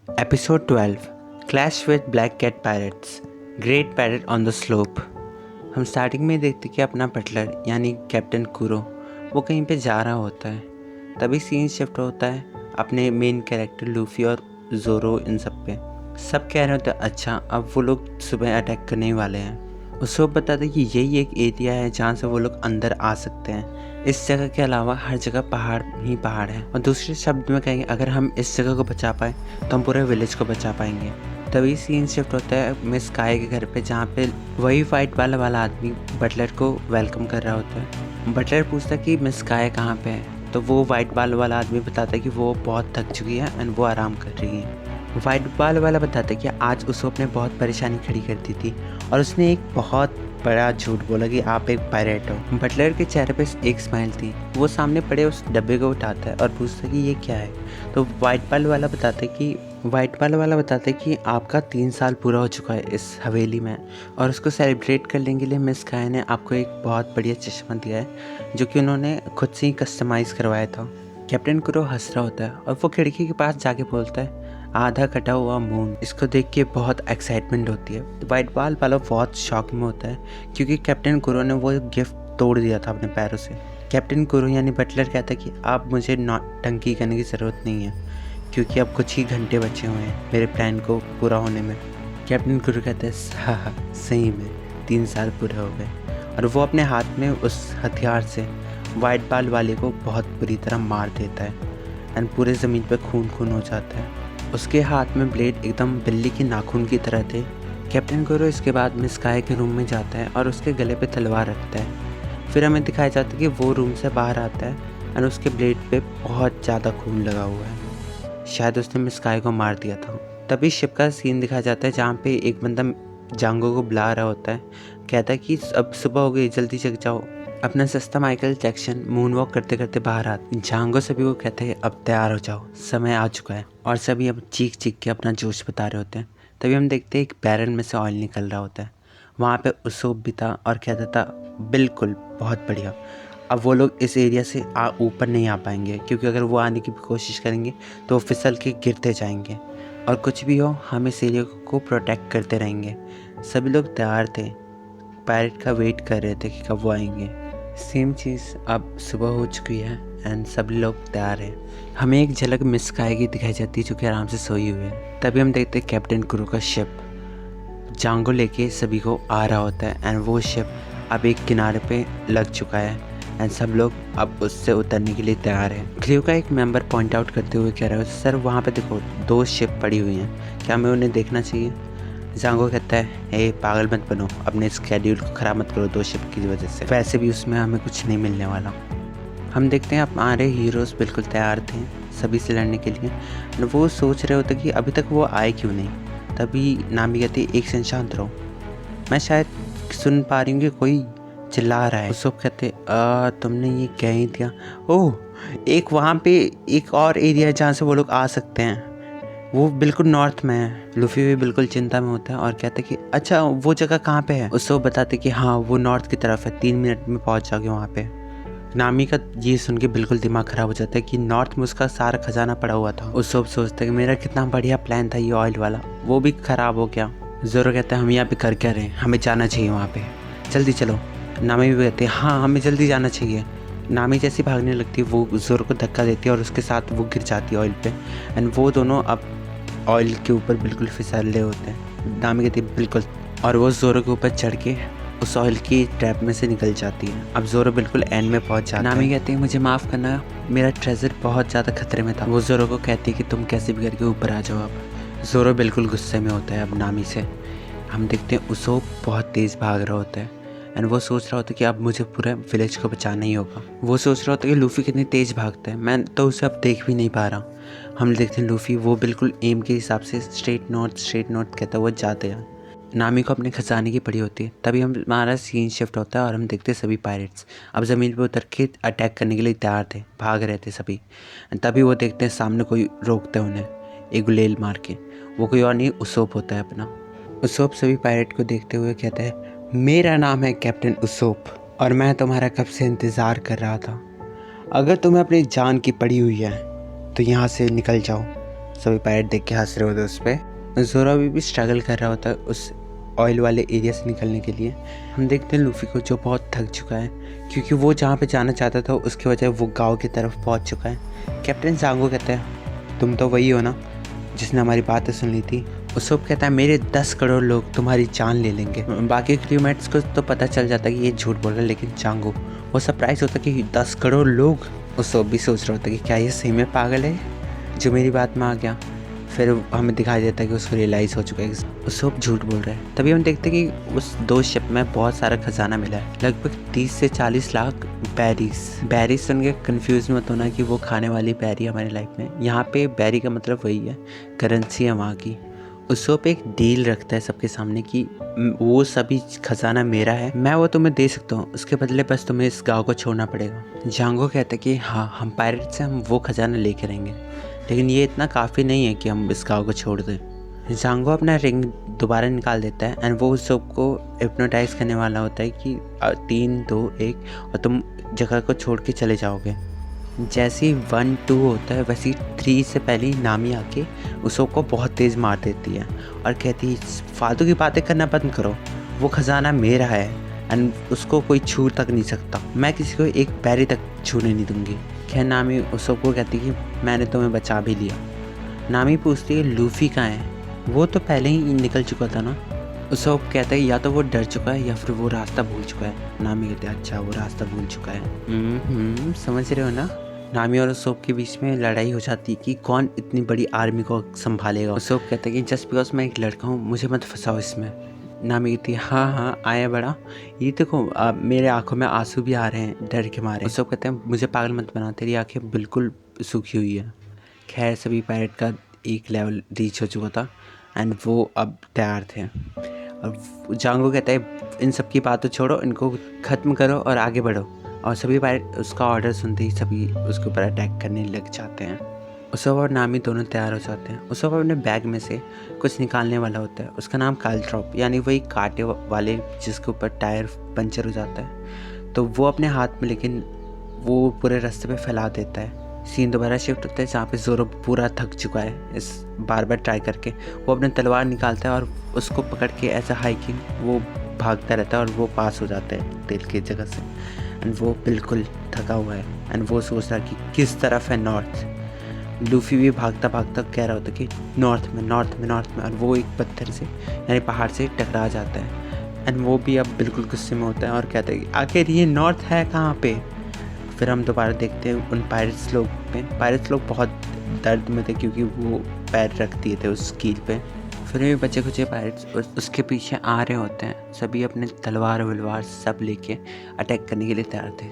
Episode 12 Clash with Black Cat Pirates Great Pirate on the Slope। हम starting में देखते कि अपना बटलर यानी कैप्टन कुरो वो कहीं पे जा रहा होता है। तभी सीन शिफ्ट होता है अपने मेन कैरेक्टर लूफी और जोरो इन सब पे। सब कह रहे होते हैं अच्छा अब वो लोग सुबह अटैक करने वाले हैं। उसको बताते हैं कि यही एक एरिया है जहाँ से वो लोग अंदर आ सकते हैं। इस जगह के अलावा हर जगह पहाड़ ही पहाड़ है। और दूसरे शब्द में कहेंगे अगर हम इस जगह को बचा पाए तो हम पूरे विलेज को बचा पाएंगे। तभी सीन शिफ्ट होता है मिस काय के घर पे जहाँ पे वही फाइट वाला आदमी बटलर को वेलकम कर रहा होता है। बटलर पूछता है कि मिस काय कहाँ पे है, तो वो वाइट बाल वाला आदमी बताता है कि वो बहुत थक चुकी है एंड वो आराम कर रही है। वाइट बाल वाला बताता है कि आज उसने बहुत परेशानी खड़ी कर दी थी और उसने एक बहुत बड़ा झूठ बोला कि आप एक पायरेट हो। बटलर के चेहरे पे एक स्माइल थी। वो सामने पड़े उस डब्बे को उठाता है और पूछता है कि ये क्या है। तो वाइट बाल वाला बताता है कि आपका 3 साल पूरा हो चुका है इस हवेली में और उसको सेलिब्रेट करने के लिए मिस काय ने आपको एक बहुत बढ़िया चश्मा दिया है जो कि उन्होंने खुद से ही कस्टमाइज़ करवाया था। कैप्टन कुरो हंस रहा होता है और वो खिड़की के पास जाके बोलता है आधा कटा हुआ मून। इसको देख के बहुत एक्साइटमेंट होती है। तो वाइट बाल वाला बहुत शॉक में होता है क्योंकि कैप्टन कुरो ने वो गिफ्ट तोड़ दिया था अपने पैरों से। कैप्टन कुरो यानी बटलर कहता है कि अब मुझे नौटंकी करने की ज़रूरत नहीं है क्योंकि अब कुछ ही घंटे बचे हुए हैं मेरे प्लान को पूरा होने में। कैप्टन कुरो कहता है हाँ सही में 3 साल पूरे हो गए और वो अपने हाथ में उस हथियार से वाइट बाल वाले को बहुत बुरी तरह मार देता है एंड पूरे ज़मीन पर खून हो जाता है। उसके हाथ में ब्लेड एकदम बिल्ली की नाखून की तरह थे। कैप्टन कुरो इसके बाद मिस काय के रूम में जाता है और उसके गले पे तलवार रखता है। फिर हमें दिखाया जाता है कि वो रूम से बाहर आता है और उसके ब्लेड पे बहुत ज़्यादा खून लगा हुआ है। शायद उसने मिस काय को मार दिया था। तभी शिप का सीन दिखाया जाता है जहाँ पे एक बंदा जांगो को बुला रहा होता है। कहता है कि अब सुबह हो गई, जल्दी जग जाओ। अपना सस्ता माइकल जैक्सन मून वॉक करते करते बाहर आते। जांगो सभी को कहते हैं अब तैयार हो जाओ, समय आ चुका है। और सभी अब चीख चीख के अपना जोश बता रहे होते हैं। तभी हम देखते हैं एक बैरल में से ऑयल निकल रहा होता है। वहाँ पे उसोप भी था और कहता था बिल्कुल बहुत बढ़िया। अब वो लोग इस एरिया से ऊपर नहीं आ पाएंगे क्योंकि अगर वो आने की भी कोशिश करेंगे तो वो फिसल के गिरते जाएंगे। और कुछ भी हो हम इस एरिया को प्रोटेक्ट करते रहेंगे। सभी लोग तैयार थे, पायरेट का वेट कर रहे थे कि कब वो आएंगे। सेम चीज़ अब सुबह हो चुकी है एंड सभी लोग तैयार हैं। हमें एक झलक मिस काय की दिखाई जाती है जो कि आराम से सोई हुई है। तभी हम देखते हैं कैप्टन कुरो का शिप जांगो लेके सभी को आ रहा होता है एंड वो शिप अब एक किनारे पे लग चुका है एंड सब लोग अब उससे उतरने के लिए तैयार हैं। क्लियो का एक मेंबर पॉइंट आउट करते हुए कह रहा है सर वहाँ पे देखो 2 शिप पड़ी हुई हैं, क्या हमें उन्हें देखना चाहिए? जांगो कहता है हे पागल मत बनो, अपने स्केड्यूल को ख़राब मत करो 2 शिप की वजह से, वैसे भी उसमें हमें कुछ नहीं मिलने वाला। हम देखते हैं हमारे हीरोज़ बिल्कुल तैयार थे सभी से लड़ने के लिए। वो सोच रहे होते कि अभी तक वो आए क्यों नहीं। तभी नामी कहती एक सेकंड शांत रहो, मैं शायद सुन पा रही हूँ कि कोई चिल्ला रहा है। सब कहते तुमने ये कह ही दिया। ओह एक वहाँ पे एक और एरिया है जहाँ से वो लोग आ सकते हैं, वो बिल्कुल नॉर्थ में है। लूफी भी बिल्कुल चिंता में होता है और कहता है कि अच्छा वो जगह कहाँ पे है। उसको बताते कि हाँ वो नॉर्थ की तरफ है, 3 मिनट में पहुँच जाओगे वहाँ पे। नामी का ये सुन के बिल्कुल दिमाग ख़राब हो जाता है कि नॉर्थ में उसका सारा खजाना पड़ा हुआ था। उसको सोचता है कि मेरा कितना बढ़िया प्लान था ये ऑयल वाला, वो भी ख़राब हो गया। जोरो कहता है हम यहाँ पे कर क्या रहे हैं, हमें जाना चाहिए वहाँ पे, जल्दी चलो। नामी भी कहते हैं हाँ हमें जल्दी जाना चाहिए। नामी जैसी भागने लगती है वो जोरो को धक्का देती है और उसके साथ वो गिर जाती है ऑयल पे एंड वो दोनों अब ऑयल के ऊपर बिल्कुल फिसले होते हैं। नामी कहती है बिल्कुल, और वो जोरो के ऊपर चढ़ के उस ऑयल की ट्रैप में से निकल जाती है। अब जोरो बिल्कुल एंड में पहुंच जाता है। नामी कहती है मुझे माफ़ करना, मेरा ट्रेजर बहुत ज़्यादा खतरे में था। वो जोरो को कहती है कि तुम कैसे भी करके ऊपर आ जाओ। अब जोरो बिल्कुल गुस्से में होता है अब नामी से। हम देखते हैं उसो बहुत तेज़ भाग रहा होता है एंड वो सोच रहा होता है कि अब मुझे पूरे विलेज को बचाना ही होगा। वो सोच रहा होता है कि लूफी कितनी तेज़ भागता है, मैं तो उसे अब देख भी नहीं पा रहा। हम देखते हैं लूफी वो बिल्कुल एम के हिसाब से स्ट्रेट नॉर्थ कहता हुआ जाते हैं। नामी को अपने खजाने की पड़ी होती है। तभी हमारा सीन शिफ्ट होता है और हम देखते हैं सभी पायरेट्स अब ज़मीन पर उतर के अटैक करने के लिए तैयार थे, भाग रहे थे सभी। तभी वो देखते हैं सामने कोई रोकते हैं उन्हें एक गुलेल मार के। वो कोई और नहीं उसोप होता है अपना। उसोप सभी पायरेट को देखते हुए कहता है मेरा नाम है कैप्टन उसोप और मैं तुम्हारा कब से इंतज़ार कर रहा था। अगर तुम्हें अपनी जान की पड़ी हुई है तो यहाँ से निकल जाओ, सभी पायरेट देख के हंस रहे होते उस पर। ज़ोरो अभी भी स्ट्रगल कर रहा होता है उस ऑयल वाले एरिया से निकलने के लिए। हम देखते हैं लूफी को जो बहुत थक चुका है, क्योंकि वो जहाँ पे जाना चाहता था उसकी वजह वो गांव की तरफ पहुँच चुका है। कैप्टन सांगो कहता है तुम तो वही हो ना जिसने हमारी बातें सुन ली थी। उसोप कहता है मेरे 10 करोड़ लोग तुम्हारी जान ले लेंगे। बाकी क्रूमेट्स को तो पता चल जाता है कि ये झूठ बोल रहा है, लेकिन चांगो वो सरप्राइज होता है कि 10 करोड़ लोग। उसोप भी सोच रहा होता है कि क्या ये सही में पागल है जो मेरी बात में आ गया। फिर हमें दिखाई देता है कि उसको रियलाइज़ हो चुका है कि उसोप झूठ बोल रहा है। तभी हम देखते हैं कि उस 2 शिप में बहुत सारा खजाना मिला है, लगभग 30 से 40 लाख बैरीज सुन के कन्फ्यूज मत होना कि वो खाने वाली बैरी हमारी लाइफ में। यहाँ पे बैरी का मतलब वही है, करेंसी है वहाँ की। उसोप एक डील रखता है सबके सामने कि वो सभी खजाना मेरा है, मैं वो तुम्हें दे सकता हूँ, उसके बदले बस तुम्हें इस गांव को छोड़ना पड़ेगा। जांगो कहता है कि हाँ हम पायरेट से हम वो खजाना लेके रहेंगे, लेकिन ये इतना काफ़ी नहीं है कि हम इस गांव को छोड़ दें। जांगो अपना रिंग दोबारा निकाल देता है एंड वो उसोप को हिप्नोटाइज करने वाला होता है कि 3 2 1 और तुम जगह को छोड़ के चले जाओगे। जैसे ही 1 2 होता है वैसे ही 3 से पहले ही नामी आके उसोप को बहुत तेज़ मार देती है और कहती है फालतू की बातें करना बंद करो, वो खजाना मेरा है एंड उसको कोई छू तक नहीं सकता, मैं किसी को एक पैरी तक छूने नहीं दूंगी। खैर नामी उसोप को कहती है कि मैंने तुम्हें बचा भी लिया। नामी पूछती है लूफी कहाँ है, वो तो पहले ही निकल चुका था ना। उसोप कहता है या तो वो डर चुका है या फिर वो रास्ता भूल चुका है। नामी कहते हैं अच्छा वो रास्ता भूल चुका है। समझ रहे हो ना। नामी और उसोप के बीच में लड़ाई हो जाती है कि कौन इतनी बड़ी आर्मी को संभालेगा। उसोप कहता है कि जस्ट बिकॉज मैं एक लड़का हूँ मुझे मत फंसाओ इसमें। नामी कहती है हाँ आया बड़ा, ये देखो मेरे आंखों में आंसू भी आ रहे हैं डर के मारे। उसोप कहते हैं मुझे पागल मत बना, तेरी आंखें बिल्कुल सूखी हुई है। खैर सभी पायरेट का एक लेवल रीच हो चुका था एंड वो अब तैयार थे। और जांगो कहता है इन सब की बातें छोड़ो, इनको ख़त्म करो और आगे बढ़ो। और सभी पायरेट उसका ऑर्डर सुनते ही सभी उसके ऊपर अटैक करने लग जाते हैं। उसोप और नामी दोनों तैयार हो जाते हैं। उसोप अपने बैग में से कुछ निकालने वाला होता है, उसका नाम कालट्रॉप यानी वही कांटे वाले जिसके ऊपर टायर पंचर हो जाता है, तो वो अपने हाथ में लेकिन वो पूरे रास्ते पे फैला देता है। सीन दोबारा शिफ्ट होता है जहाँ पे ज़ोरो पूरा थक चुका है इस बार बार ट्राई करके। वो अपने तलवार निकालता है और उसको पकड़ के ऐसा हाइकिंग वो भागता रहता है और वो पास हो जाता है तेल की जगह से एंड वो बिल्कुल थका हुआ है एंड वो सोच रहा है कि किस तरफ है नॉर्थ। लूफी भी भागता भागता कह रहा होता है कि नॉर्थ में और वो एक पत्थर से यानी पहाड़ से टकरा जाता है एंड वो भी अब बिल्कुल गुस्से में होता है और कहता है कि आखिर ये नॉर्थ है कहाँ पे। फिर हम दोबारा देखते हैं उन पायरेट्स लोग पे। पायरेट्स लोग बहुत दर्द में थे क्योंकि वो पैर रख दिए थे उस कील पे। फिर भी बचे कुछ पायरेट्स उसके पीछे आ रहे होते हैं, सभी अपने तलवार वलवार सब लेके अटैक करने के लिए तैयार थे।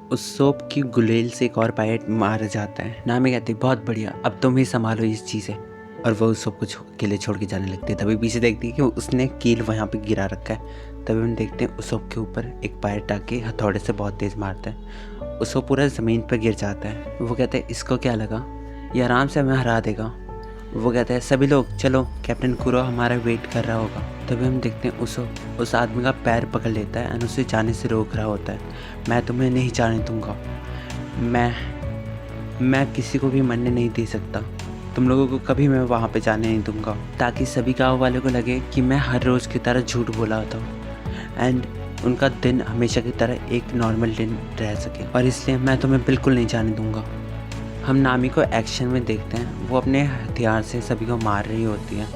उस सोप की गुलेल से एक और पायरेट मार जाता है। नामी कहती बहुत बढ़िया, अब तुम ही संभालो इस चीज़ें, और वो उस सोप को अकेले छोड़ के जाने लगती है। तभी पीछे देखती है कि उसने कील वहाँ पे गिरा रखा है। तभी हम देखते हैं उसोप के ऊपर एक पायरेट आके हथौड़े से बहुत तेज़ मारता है। उसोप पूरा ज़मीन पर गिर जाता है। वो कहते हैं इसको क्या लगा, ये आराम से हमें हरा देगा। वो कहता है सभी लोग चलो, कैप्टन कुरो हमारा वेट कर रहा होगा। तभी हम देखते हैं उसोप उस आदमी का पैर पकड़ लेता है और उसे जाने से रोक रहा होता है। मैं तुम्हें नहीं जाने दूंगा, मैं किसी को भी मरने नहीं दे सकता, तुम लोगों को कभी मैं वहाँ पे जाने नहीं दूंगा, ताकि सभी गाँव वालों को लगे कि मैं हर रोज़ की तरह झूठ बोला होता हूँ एंड उनका दिन हमेशा की तरह एक नॉर्मल दिन रह सके, और इसलिए मैं तुम्हें बिल्कुल नहीं जाने दूंगा। हम नामी को एक्शन में देखते हैं, वो अपने हथियार से सभी को मार रही होती है,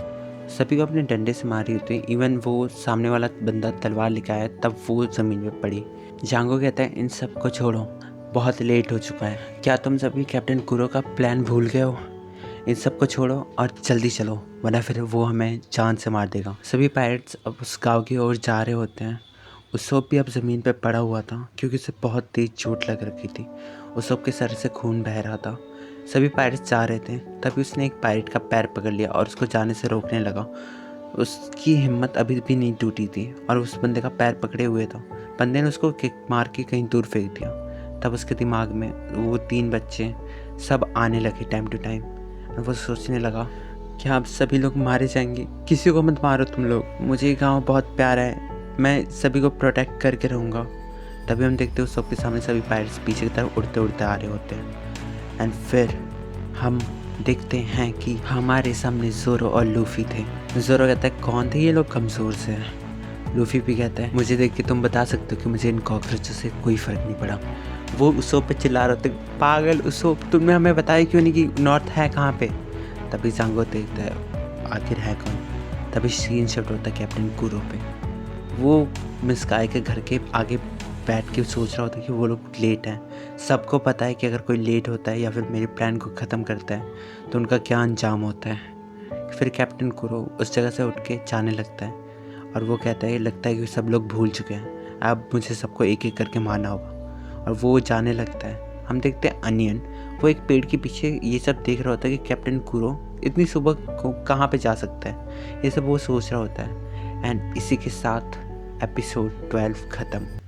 सभी को अपने डंडे से मार रही होती है। इवन वो सामने वाला बंदा तलवार लेकर आया तब वो ज़मीन में पड़ी। जांगो कहता है इन सब को छोड़ो, बहुत लेट हो चुका है, क्या तुम सभी कैप्टन कुरो का प्लान भूल गए हो? इन सब को छोड़ो और जल्दी चलो, वरना फिर वो हमें जान से मार देगा। सभी पायरेट्स अब उस गांव की ओर जा रहे होते हैं। उसोप भी अब ज़मीन पर पड़ा हुआ था क्योंकि उसे बहुत तेज चोट लग रखी थी। उसोप के सर से खून बह रहा था। सभी पायरेट्स जा रहे थे, तभी उसने एक पायरेट का पैर पकड़ लिया और उसको जाने से रोकने लगा। उसकी हिम्मत अभी भी नहीं टूटी थी और उस बंदे का पैर पकड़े हुए था। बंदे ने उसको किक मार के कहीं दूर फेंक दिया। तब उसके दिमाग में वो 3 बच्चे सब आने लगे टाइम टू टाइम। वो सोचने लगा कि आप सभी लोग मारे जाएंगे, किसी को मत मारो तुम लोग, मुझे ये गाँव बहुत प्यारा है, मैं सभी को प्रोटेक्ट करके रहूँगा। तभी हम देखते हैं सबके सामने सभी पायरेट्स पीछे की तरफ उड़ते उड़ते आ रहे होते हैं एंड फिर हम देखते हैं कि हमारे सामने ज़ोरो और लूफी थे। ज़ोरो कहता है कौन थे ये लोग, कमज़ोर से हैं। लूफी भी कहता है मुझे देख के तुम बता सकते हो कि मुझे इन कॉकरोचों से कोई फ़र्क नहीं पड़ा। वो उसोप पे चिल्ला रहे थे, पागल उसोप, तुमने हमें बताया क्यों नहीं कि नॉर्थ है कहाँ पे। तभी सांगो देखता है आखिर है कौन। तभी सीन शिफ्ट होता है कैप्टन कूरो पे। वो मिस काय के घर के आगे बैठ के सोच रहा होता है कि वो लोग लेट हैं। सबको पता है कि अगर कोई लेट होता है या फिर मेरे प्लान को ख़त्म करता है तो उनका क्या अंजाम होता है। फिर कैप्टन कुरो उस जगह से उठ के जाने लगता है और वो कहता है लगता है कि सब लोग भूल चुके हैं, अब मुझे सबको एक एक करके मारना होगा। और वो जाने लगता है। हम देखते हैं अनियन, वो एक पेड़ के पीछे ये सब देख रहा होता है कि कैप्टन कुरो इतनी सुबह को कहाँ पे जा सकता है, ये सब वो सोच रहा होता है। एंड इसी के साथ एपिसोड 12 ख़त्म।